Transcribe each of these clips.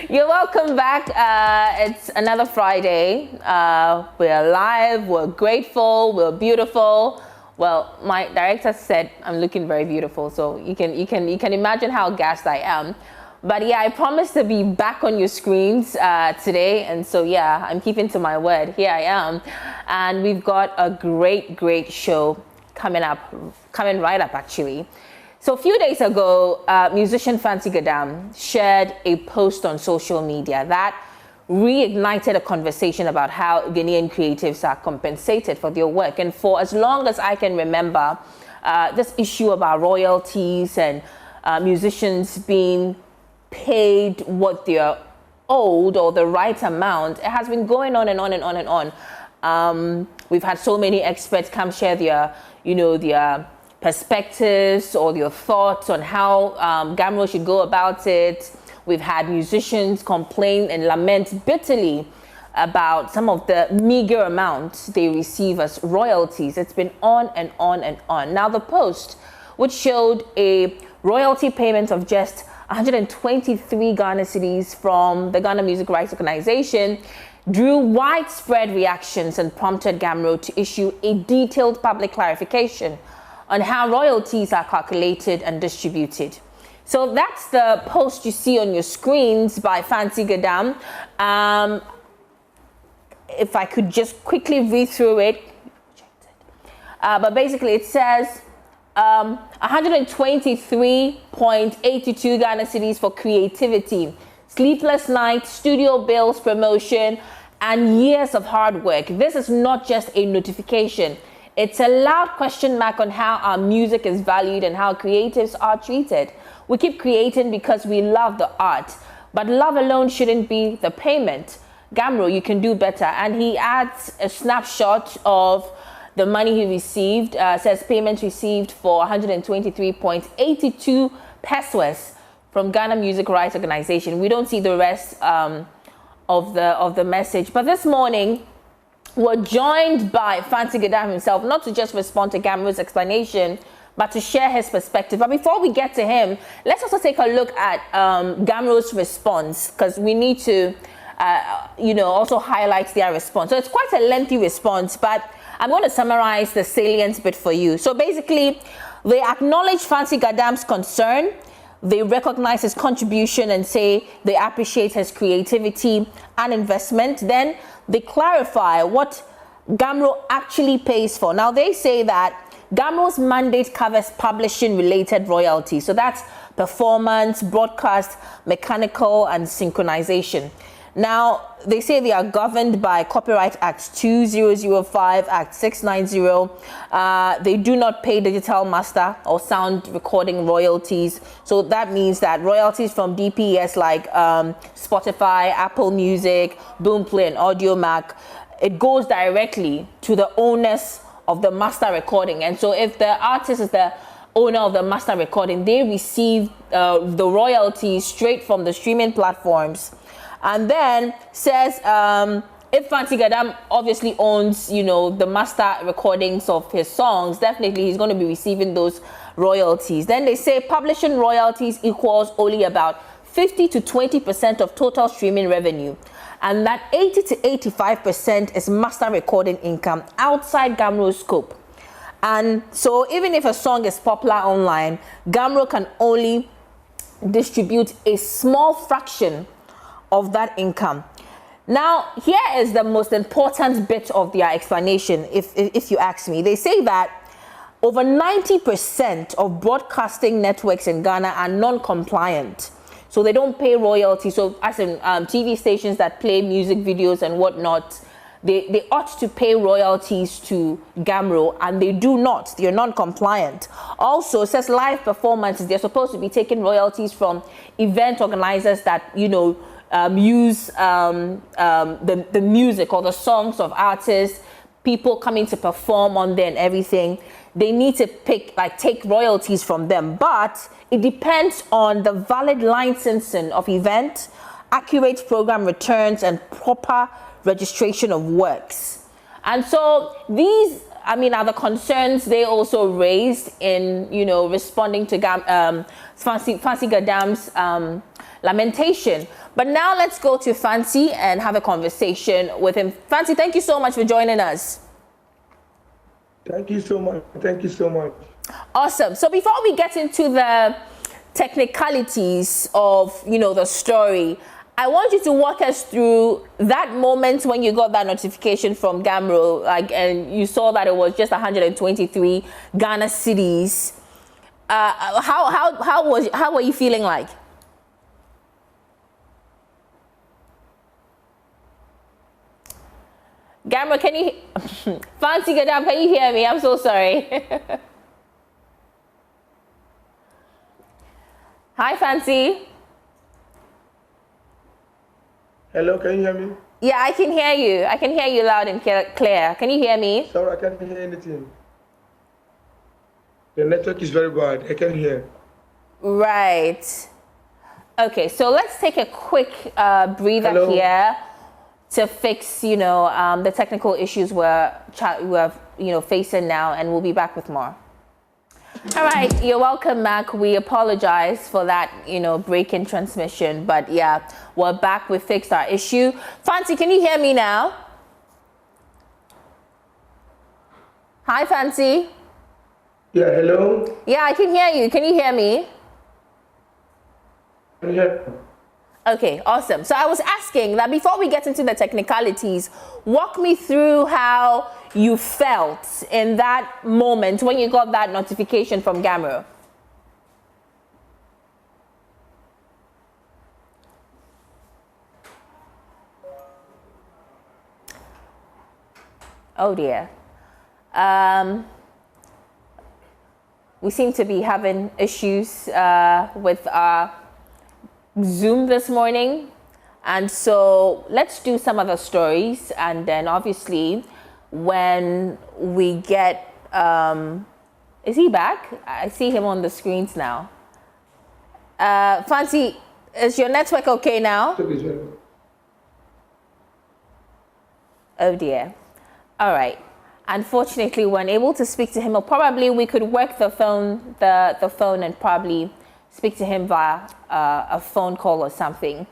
You're welcome back. It's another Friday. We're alive, we're grateful, we're beautiful. Well, my director said I'm looking very beautiful, so you can imagine how gassed I am. But yeah, I promised to be back on your screens today, and so yeah, I'm keeping to my word. Here I am, and we've got a great show coming right up actually. So a few days ago, musician Fancy Gadam shared a post on social media that reignited a conversation about how Ghanaian creatives are compensated for their work. And for as long as I can remember, this issue about royalties and musicians being paid what they're owed or the right amount, it has been going on and on and on and on. We've had so many experts come share their perspectives or their thoughts on how GHAMRO should go about it. We've had musicians complain and lament bitterly about some of the meager amounts they receive as royalties. It's been on and on and on. Now the post, which showed a royalty payment of just 123 Ghana cedis from the Ghana Music Rights Organization, drew widespread reactions and prompted GHAMRO to issue a detailed public clarification on how royalties are calculated and distributed. So that's the post you see on your screens by Fancy Gadam. If I could just quickly read through it. But basically it says 123.82 Ghana cedis for creativity, sleepless nights, studio bills, promotion, and years of hard work. This is not just a notification. It's a loud question mark on how our music is valued and how creatives are treated. We keep creating because we love the art, but love alone shouldn't be the payment. GHAMRO, you can do better. And he adds a snapshot of the money he received. Says payments received for 123.82 pesos from Ghana Music Rights Organization. We don't see the rest of the message. But this morning, we're joined by Fancy Gadam himself, not to just respond to GHAMRO's explanation, but to share his perspective. But before we get to him, let's also take a look at GHAMRO's response, because we need to, also highlight their response. So it's quite a lengthy response, but I'm going to summarize the salient bit for you. So basically, they acknowledge Fancy Gadam's concern. They recognize his contribution and say they appreciate his creativity and investment. Then they clarify what GHAMRO actually pays for. Now, they say that GHAMRO's mandate covers publishing-related royalties. So that's performance, broadcast, mechanical, and synchronization. Now, they say they are governed by Copyright Act 2005, Act 690. They do not pay digital master or sound recording royalties. So that means that royalties from DPS like Spotify, Apple Music, Boomplay, and AudioMac, it goes directly to the owners of the master recording. And so if the artist is the owner of the master recording, they receive the royalties straight from the streaming platforms. And then says if Fancy Gadam obviously owns, the master recordings of his songs, definitely he's going to be receiving those royalties. Then they say publishing royalties equals only about 50 to 20% of total streaming revenue, and that 80 to 85% is master recording income outside GHAMRO's scope. And so even if a song is popular online, GHAMRO can only distribute a small fraction of that income. Now, here is the most important bit of their explanation, if you ask me. They say that over 90% of broadcasting networks in Ghana are non-compliant. So they don't pay royalties. So as in TV stations that play music videos and whatnot, they ought to pay royalties to GHAMRO, and they do not. They're non-compliant. Also, it says live performances, they're supposed to be taking royalties from event organizers that, use the music or the songs of artists, people coming to perform on there and everything. They need to take royalties from them, but it depends on the valid licensing of event, accurate program returns, and proper registration of works. And so these I mean, are the concerns they also raised in, you know, responding to Fancy Gadam's lamentation. But now let's go to Fancy and have a conversation with him. Fancy, thank you so much for joining us. Thank you so much. Thank you so much. Awesome. So before we get into the technicalities of, you know, the story, I want you to walk us through that moment when you got that notification from GHAMRO, like, and you saw that it was just 123 Ghana cedis. How were you feeling like? GHAMRO, can you Fancy Gadam, can you hear me? I'm so sorry. Hi, Fancy. Hello, can you hear me? Yeah, I can hear you. I can hear you loud and clear. Can you hear me? Sorry, I can't hear anything. The network is very bad. I can't hear. Right. Okay, so let's take a quick breather here to fix, you know, the technical issues we're you know, facing now, and we'll be back with more. All right, you're welcome, Mac. We apologize for that, you know, break in transmission, but yeah, we're back. We fixed our issue. Fancy, can you hear me now? Hi, Fancy. Yeah, hello? Yeah, I can hear you. Can you hear me? Yeah. Okay, awesome. So I was asking that before we get into the technicalities, walk me through how you felt in that moment when you got that notification from GHAMRO. Oh dear. We seem to be having issues with our Zoom this morning, and so let's do some other stories, and then obviously when we get is he back? I see him on the screens now. Fancy, is your network okay now? Oh dear. All right. Unfortunately, we're unable to speak to him, or probably we could work the phone and probably speak to him via a phone call or something.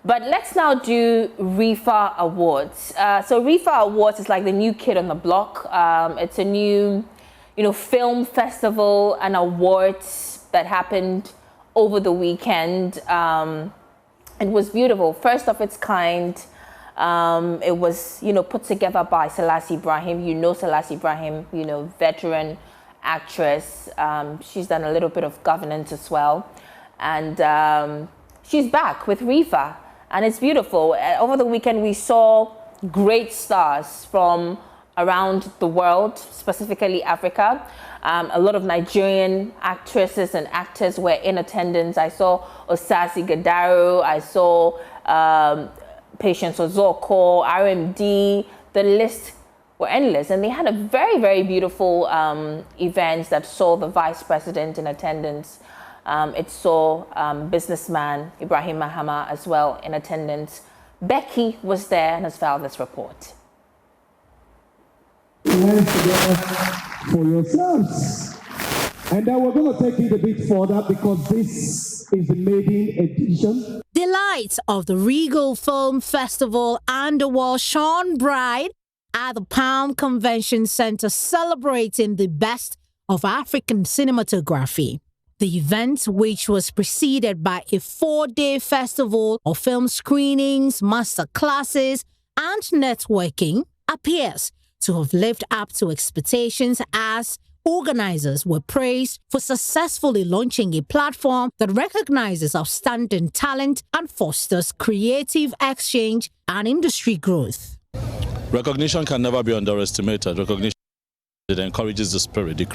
But let's now do RIFA Awards. So RIFA Awards is like the new kid on the block. It's a new, you know, film festival and awards that happened over the weekend. It was beautiful, first of its kind. It was, you know, put together by Selassie Ibrahim. You know Selassie Ibrahim, you know, veteran actress. She's done a little bit of governance as well. And she's back with RIFA. And it's beautiful. Over the weekend, we saw great stars from around the world, specifically Africa. A lot of Nigerian actresses and actors were in attendance. I saw Osasi Gadaro. I saw Patience Ozoko, RMD. The list were endless. And they had a very, very beautiful event that saw the vice president in attendance. It saw businessman Ibrahim Mahama as well in attendance. Becky was there and has filed this report. For yourselves. And then we're going to take it a bit further because this is the maiden edition. Delights of the Regal Film Festival and the World shone bright at the Palm Convention Center, celebrating the best of African cinematography. The event, which was preceded by a 4-day festival of film screenings, master classes, and networking, appears to have lived up to expectations as organizers were praised for successfully launching a platform that recognizes outstanding talent and fosters creative exchange and industry growth. Recognition can never be underestimated. Recognition, it encourages the spirit, the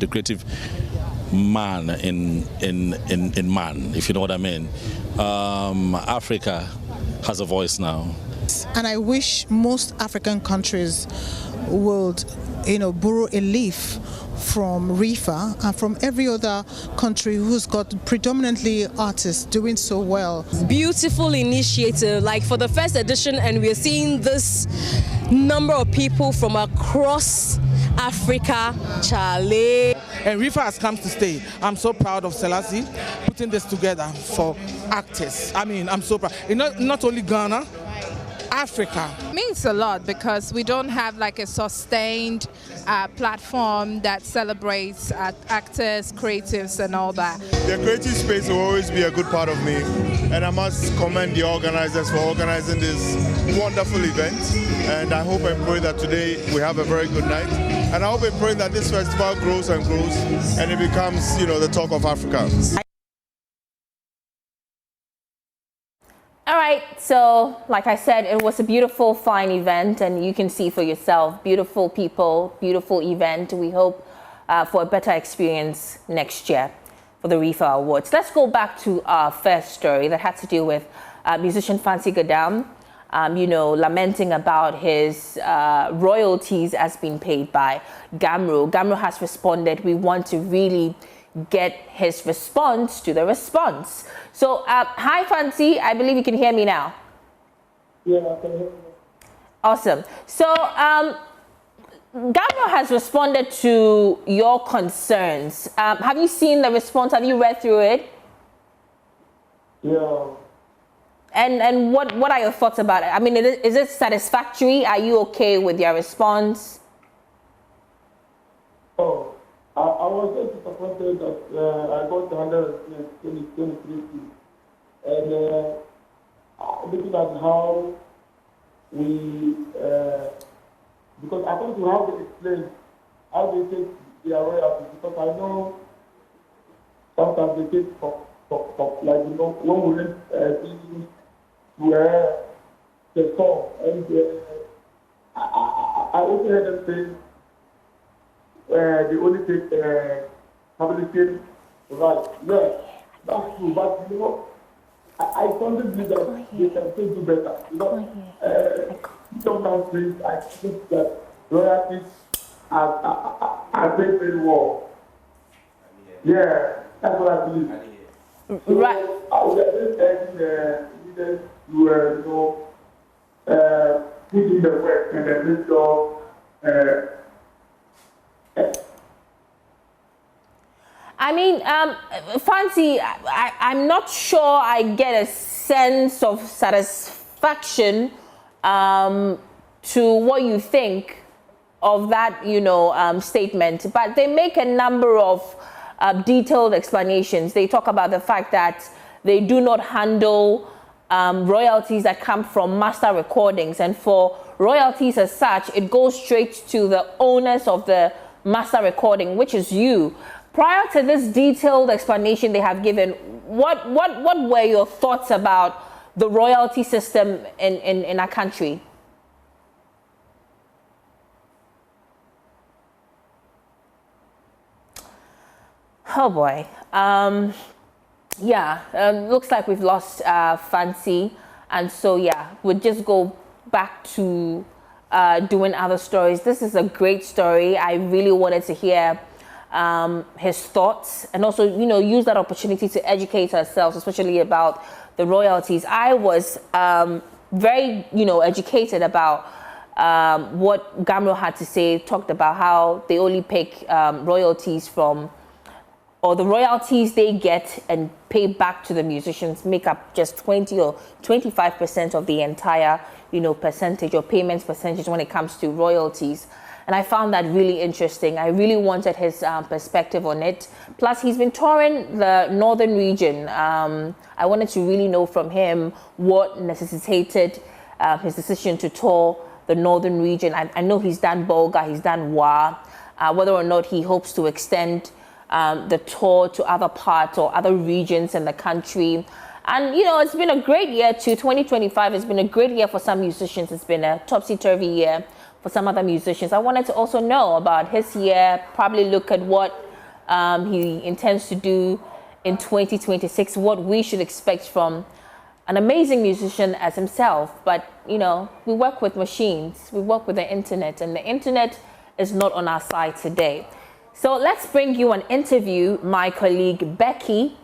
creative man in man, if you know what I mean. Africa has a voice now. And I wish most African countries would, borrow a leaf from RIFA and from every other country who's got predominantly artists doing so well. Beautiful initiative, like for the first edition, and we're seeing this number of people from across Africa, Charlie. And Rifa has come to stay. I'm so proud of Selassie putting this together for actors. I mean, I'm so proud. Not only Ghana, Africa. It means a lot because we don't have like a sustained platform that celebrates actors, creatives and all that. The creative space will always be a good part of me, and I must commend the organizers for organizing this wonderful event. And I hope and pray that today we have a very good night. And I hope and pray that this festival grows and grows and it becomes, the talk of Africa. All right, so like I said, it was a beautiful, fine event, and you can see for yourself, beautiful people, beautiful event. We hope for a better experience next year for the RIFA Awards. Let's go back to our first story that had to do with musician Fancy Gadam, lamenting about his royalties as being paid by GHAMRO. GHAMRO has responded. We want to really get his response to the response. So, hi Fancy, I believe you can hear me now. Yeah, I can hear you. Awesome. So, GHAMRO has responded to your concerns. Have you seen the response? Have you read through it? Yeah. And what are your thoughts about it? I mean, is it satisfactory? Are you okay with your response? Oh, I was just disappointed that I got 123 feet. And looking at how we, because I think to how they explain how they take their royalties, because I know sometimes they take for like, when we rent things where the song, and I also heard them say, they only take publishing rights. Yeah, that's true. But I strongly believe that they can still do better. Some countries, I think that royalties are paid very well. Yeah, that's what I believe. Right. So I would just urge the leaders to put in the work and then make sure. I mean, Fancy, I'm not sure I get a sense of satisfaction to what you think of that, statement. But they make a number of detailed explanations. They talk about the fact that they do not handle royalties that come from master recordings. And for royalties as such, it goes straight to the owners of the master recording, which is you. Prior to this detailed explanation they have given, what were your thoughts about the royalty system in our country? Oh boy. Looks like we've lost Fancy. And so, we'll just go back to doing other stories. This is a great story. I really wanted to hear his thoughts and also, use that opportunity to educate ourselves, especially about the royalties. I was very, educated about what GHAMRO had to say, talked about how they only pick royalties from, or the royalties they get and pay back to the musicians make up just 20 or 25% of the entire, percentage or payments percentage when it comes to royalties. And I found that really interesting. I really wanted his perspective on it. Plus, he's been touring the northern region. I wanted to really know from him what necessitated his decision to tour the northern region. I know he's done Bolga, he's done Wa, whether or not he hopes to extend the tour to other parts or other regions in the country. And, it's been a great year too. 2025 has been a great year for some musicians. It's been a topsy-turvy year for some other musicians. I wanted to also know about his year, probably look at what he intends to do in 2026, what we should expect from an amazing musician as himself. But, we work with machines, we work with the internet, and the internet is not on our side today. So let's bring you an interview my colleague Becky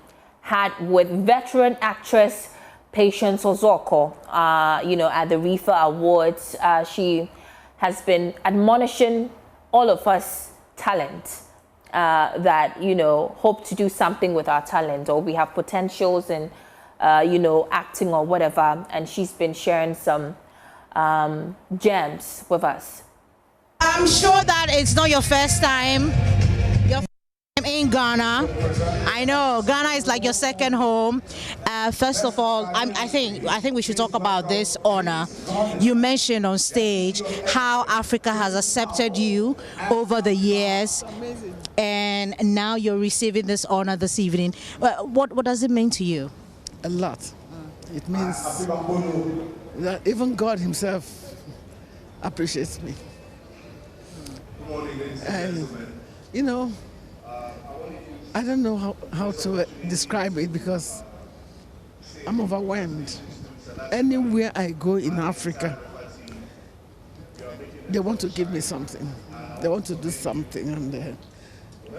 had with veteran actress Patience Ozoko, at the RIFA Awards. She has been admonishing all of us talent that, you know, hope to do something with our talent, or we have potentials in, you know, acting or whatever. And she's been sharing some gems with us. I'm sure that it's not your first time. In Ghana. I know Ghana is like your second home. First of all, I think we should talk about this honor. You mentioned on stage how Africa has accepted you over the years, and now you're receiving this honor this evening. What does it mean to you? A lot. It means that even God Himself appreciates me. And you know, I don't know how to describe it because I'm overwhelmed. Anywhere I go in Africa, they want to give me something. They want to do something, and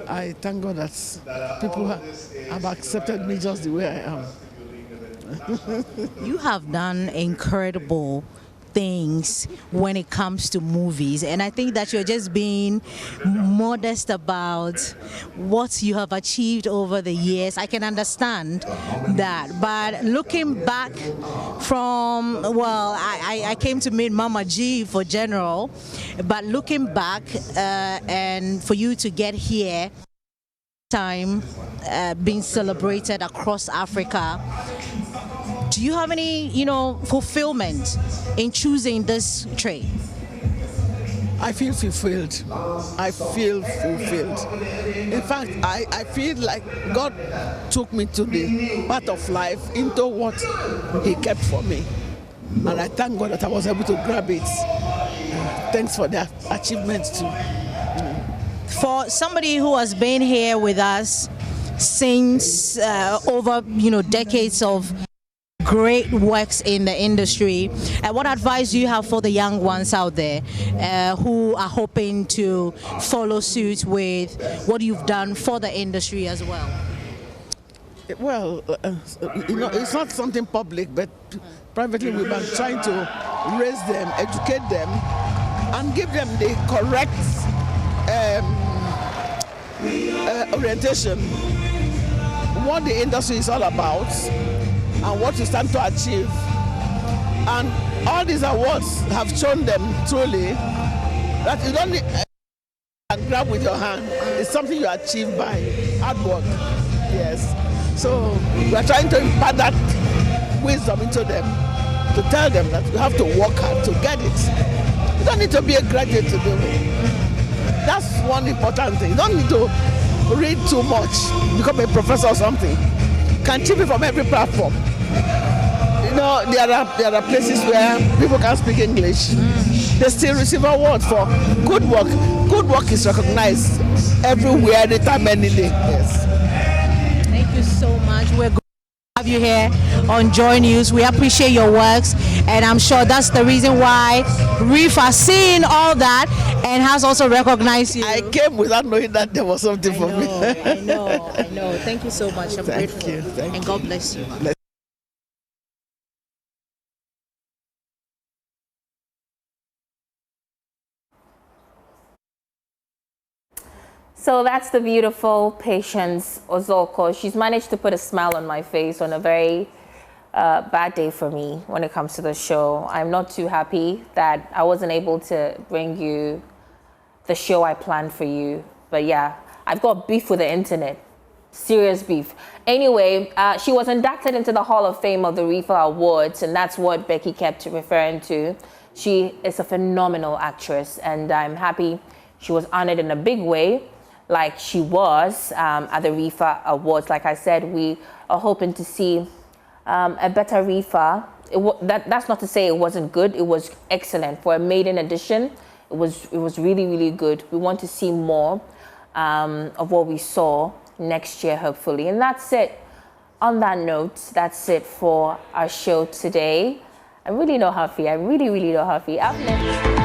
I thank God that people have accepted me just the way I am. You have done incredible things when it comes to movies, and I think that you're just being modest about what you have achieved over the years. I can understand that, but looking back from, well, I came to meet Mama G for General, but looking back and for you to get here, time being celebrated across Africa, do you have any, you know, fulfillment in choosing this trade? I feel fulfilled. I feel fulfilled. In fact, I feel like God took me to the path of life into what He kept for me. And I thank God that I was able to grab it. Thanks for the achievements too. For somebody who has been here with us since over, you know, decades of great works in the industry, what advice do you have for the young ones out there who are hoping to follow suit with what you've done for the industry as well? Well, you know, it's not something public, but privately we've been trying to raise them, educate them, and give them the correct orientation, what the industry is all about, and what you stand to achieve. And all these awards have shown them truly that you don't need and grab with your hand. It's something you achieve by hard work. Yes. So we are trying to impart that wisdom into them, to tell them that you have to work hard to get it. You don't need to be a graduate to do it. That's one important thing. You don't need to read too much, become a professor or something. You can achieve it from every platform. You know, there are places where people can speak English. They still receive awards for good work. Good work is recognized everywhere, anytime, any day. Yes. Thank you so much. We're going to have you here on Joy News. We appreciate your works, and I'm sure that's the reason why RIFA seeing all that and has also recognized you. I came without knowing that there was something for me. I know. Thank you so much. I'm grateful. Thank you. And God bless you. So that's the beautiful Patience Ozoko. She's managed to put a smile on my face on a very bad day for me when it comes to the show. I'm not too happy that I wasn't able to bring you the show I planned for you. But yeah, I've got beef with the internet. Serious beef. Anyway, she was inducted into the Hall of Fame of the RIFA Awards, and that's what Becky kept referring to. She is a phenomenal actress, and I'm happy she was honored in a big way, like she was at the RIFA Awards. Like I said, we are hoping to see a better RIFA. That's not to say it wasn't good. It was excellent. For a maiden edition, it was really, really good. We want to see more of what we saw next year, hopefully. And that's it. On that note, that's it for our show today. I'm really not happy. Up next.